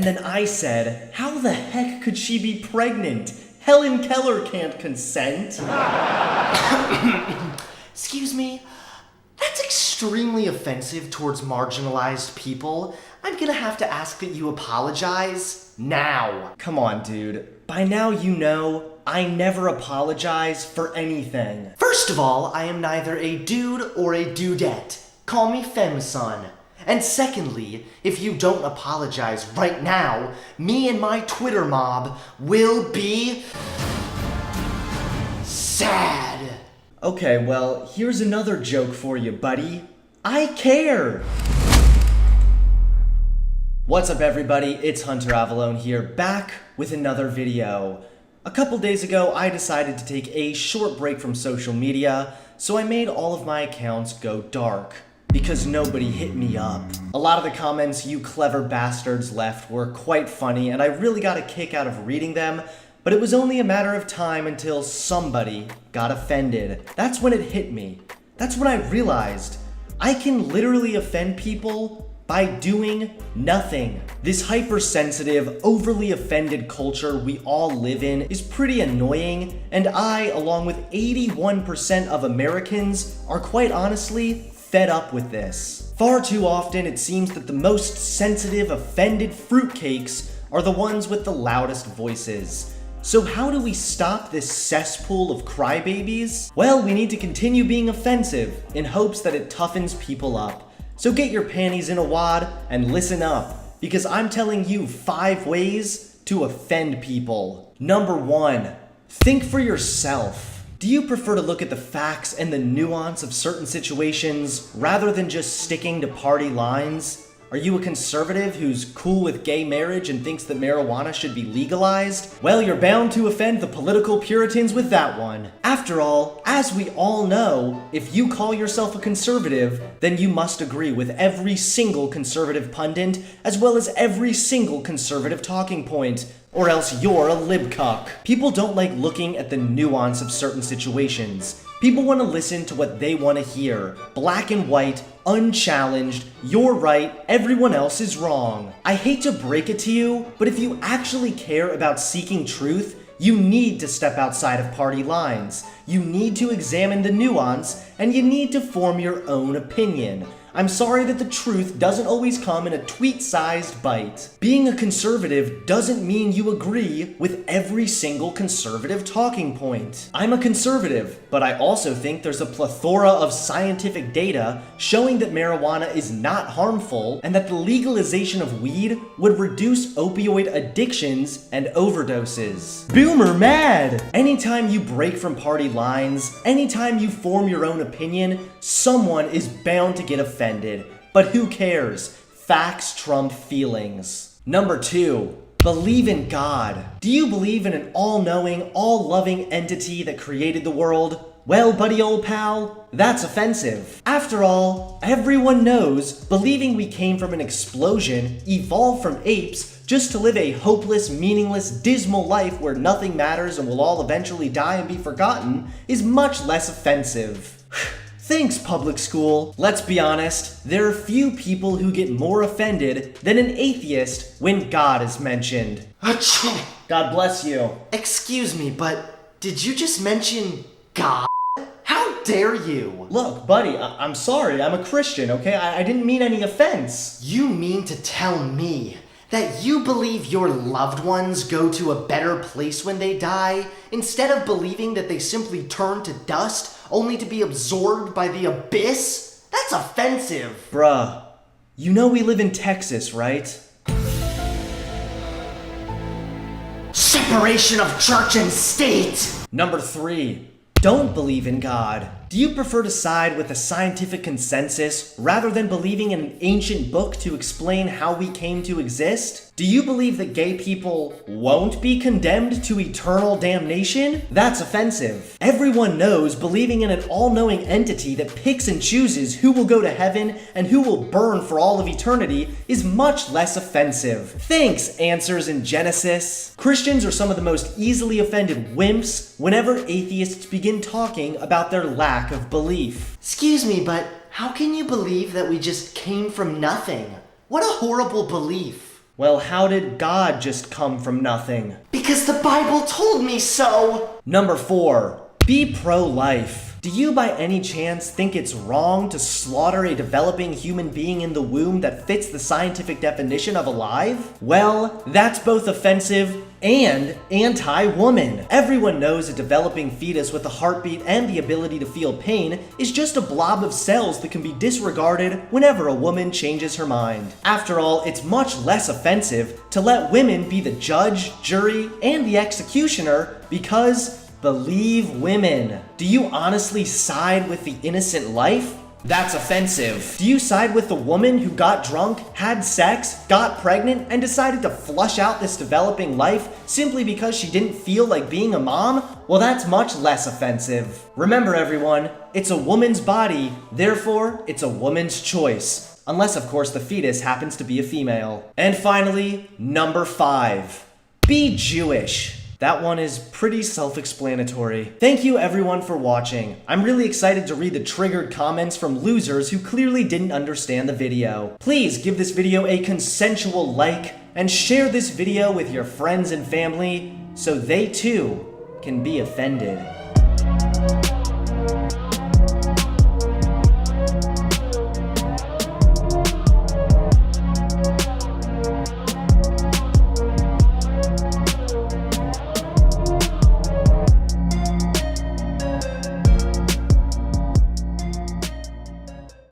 And then I said, how the heck could she be pregnant? Helen Keller can't consent. Excuse me, that's extremely offensive towards marginalized people. I'm gonna have to ask that you apologize now. Come on, dude. By now you know I never apologize for anything. First of all, I am neither a dude or a dudette. Call me femson. And secondly, if you don't apologize right now, me and my Twitter mob will be sad. Okay, well, here's another joke for you, buddy. I care! What's up, everybody? It's Hunter Avallone here, back with another video. A couple days ago, I decided to take a short break from social media, so I made all of my accounts go dark. Because nobody hit me up. A lot of the comments you clever bastards left were quite funny, and I really got a kick out of reading them, but it was only a matter of time until somebody got offended. That's when it hit me. That's when I realized I can literally offend people by doing nothing. This hypersensitive, overly offended culture we all live in is pretty annoying, and I, along with 81% of Americans, are quite honestly fed up with this. Far too often, it seems that the most sensitive, offended fruitcakes are the ones with the loudest voices. So how do we stop this cesspool of crybabies? Well, we need to continue being offensive in hopes that it toughens people up. So get your panties in a wad and listen up, because I'm telling you 5 ways to offend people. Number 1, think for yourself. Do you prefer to look at the facts and the nuance of certain situations rather than just sticking to party lines? Are you a conservative who's cool with gay marriage and thinks that marijuana should be legalized? Well, you're bound to offend the political Puritans with that one. After all, as we all know, if you call yourself a conservative, then you must agree with every single conservative pundit, as well as every single conservative talking point. Or else you're a libcuck. People don't like looking at the nuance of certain situations. People want to listen to what they want to hear. Black and white, unchallenged, you're right, everyone else is wrong. I hate to break it to you, but if you actually care about seeking truth, you need to step outside of party lines. You need to examine the nuance, and you need to form your own opinion. I'm sorry that the truth doesn't always come in a tweet-sized bite. Being a conservative doesn't mean you agree with every single conservative talking point. I'm a conservative, but I also think there's a plethora of scientific data showing that marijuana is not harmful and that the legalization of weed would reduce opioid addictions and overdoses. Boomer mad! Anytime you break from party lines, anytime you form your own opinion, someone is bound to get offended. But who cares? Facts trump feelings. Number 2, believe in God. Do you believe in an all-knowing, all-loving entity that created the world? Well, buddy old pal, that's offensive. After all, everyone knows believing we came from an explosion, evolved from apes, just to live a hopeless, meaningless, dismal life where nothing matters and we'll all eventually die and be forgotten is much less offensive. Thanks, public school. Let's be honest, there are few people who get more offended than an atheist when God is mentioned. Achoo! God bless you. Excuse me, but did you just mention God? How dare you? Look, buddy, I'm sorry, I'm a Christian, okay? I didn't mean any offense. You mean to tell me that you believe your loved ones go to a better place when they die, instead of believing that they simply turn to dust only to be absorbed by the abyss? That's offensive. Bruh, you know we live in Texas, right? Separation of church and state! Number 3, don't believe in God. Do you prefer to side with the scientific consensus rather than believing in an ancient book to explain how we came to exist? Do you believe that gay people won't be condemned to eternal damnation? That's offensive. Everyone knows believing in an all-knowing entity that picks and chooses who will go to heaven and who will burn for all of eternity is much less offensive. Thanks, Answers in Genesis. Christians are some of the most easily offended wimps whenever atheists begin talking about their lack of belief. Excuse me, but how can you believe that we just came from nothing? What a horrible belief. Well, how did God just come from nothing? Because the Bible told me so! Number 4. Be pro-life. Do you by any chance think it's wrong to slaughter a developing human being in the womb that fits the scientific definition of alive? Well, that's both offensive and anti-woman. Everyone knows a developing fetus with a heartbeat and the ability to feel pain is just a blob of cells that can be disregarded whenever a woman changes her mind. After all, it's much less offensive to let women be the judge, jury, and the executioner because believe women. Do you honestly side with the innocent life? That's offensive. Do you side with the woman who got drunk, had sex, got pregnant, and decided to flush out this developing life simply because she didn't feel like being a mom? Well, that's much less offensive. Remember everyone, it's a woman's body, therefore it's a woman's choice. Unless of course the fetus happens to be a female. And finally, number 5. Be Jewish. That one is pretty self-explanatory. Thank you everyone for watching. I'm really excited to read the triggered comments from losers who clearly didn't understand the video. Please give this video a consensual like and share this video with your friends and family so they too can be offended.